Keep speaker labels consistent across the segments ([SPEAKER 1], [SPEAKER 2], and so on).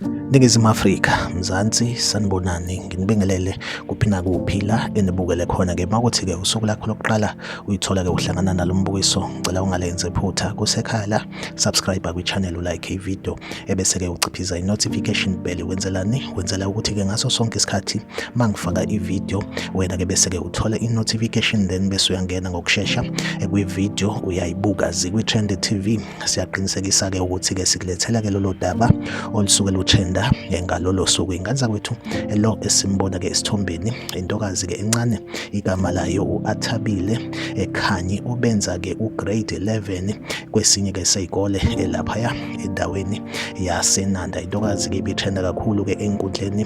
[SPEAKER 1] Ningizimu Afrika, Mzansi, sanibonani, nginibingelele kuphi nakuphila enibukele khona-ke. Makuthi-ke usuku lakho lokuqala uyithola-ke uhlangana nalo mbukiso, ngicela ungalenze iphutha kusekhaya la, subscribe kwi-channel, ulike ivideo, ebese-ke uciphiza i-notification bell. Wenzelani? Wenzela ukuthi-ke ngaso sonke isikhathi mangifaka ivideo wena-ke bese-ke uthole i-notification, then bese uyangena ngokushesha kwi-video uyayibuka zikwi-Trend TV. Siyaqinisekisa-ke ukuthi-ke sikulethela-ke lolo daba olusuke lutrenda ngalolo suku. Inganza kwethu lo esimbona-ke esithombeni, intokazi-ke encane, igama layo u-Athabile Khanyi, ubenza-ke ugrade 11 kwesinye-ke seyikole laphaya endaweni yaseNanda. Intokazi-ke ibitrenda kakhulu-ke enkundleni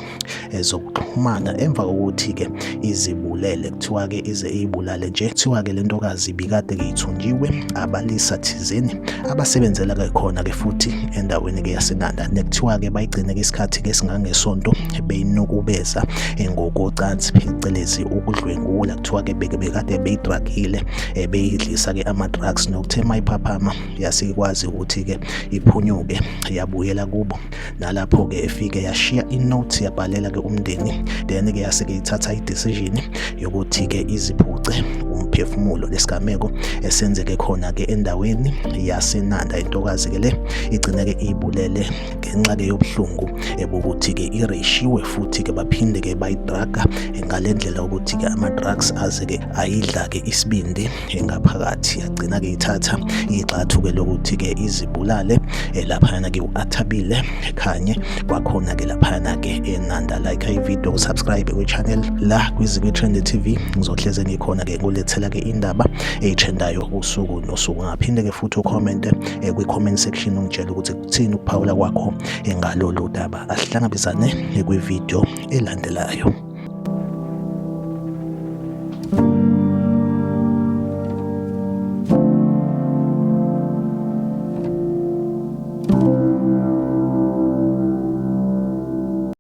[SPEAKER 1] zokuxhumana emva kokuthi-ke izibulele, kuthiwa-ke ize iyibulale nje. Kuthiwa-ke le ntokazi ibikade-ke ithunjiwe abalisa thizeni abasebenzela-ke khona-ke futhi endaweni-ke yaseNanda. Nekuthiwa-ke bayigcine-ke isikhathi-ke esingangesonto beyinukubeza ngokocansi, phecelezi ukudlwengula. Kuthiwa-ke bekade beyidragile, beyidlisa-ke ama-drugs, nokuthe mayiphaphama yasikwazi ukuthi-ke iphunyuke yabuyela kubo. Nalapho-ke efike yashiya inote, yabhalela-ke umndeni, then-ke yaseke ithatha i-decision yokuthi-ke iziphuce umphefumulo. Lesigameko esenzeke khona-ke endaweni yaseNanda. Intokazi-ke le igcine-ke iyibulele ngenxa-ke yobuhlungu bokuthi-ke ireshiwe futhi-ke baphinde-ke bayidraga ngale ndlela ukuthi-ke ama-drugs aze-ke ayidla-ke isibindi ngaphakathi. Yagcina-ke ithatha igxathu-ke lokuthi-ke izibulale laphayana-ke u-Athabile Khanyi kwakhona-ke laphayana-ke eNanda. Like ivideo, subscribe kwi-channel la kwi-Trend TV, ngizohleze ngikhona-ke ngulethela-ke indaba eyitrendayo usuku nosuku. Ngaphinde-ke futhi ucommente kwi-comment section ungitshela ukuthi kuthini ukuphawula kwakho ngalolu daba. Asihlangabezane kwivideo elandelayo.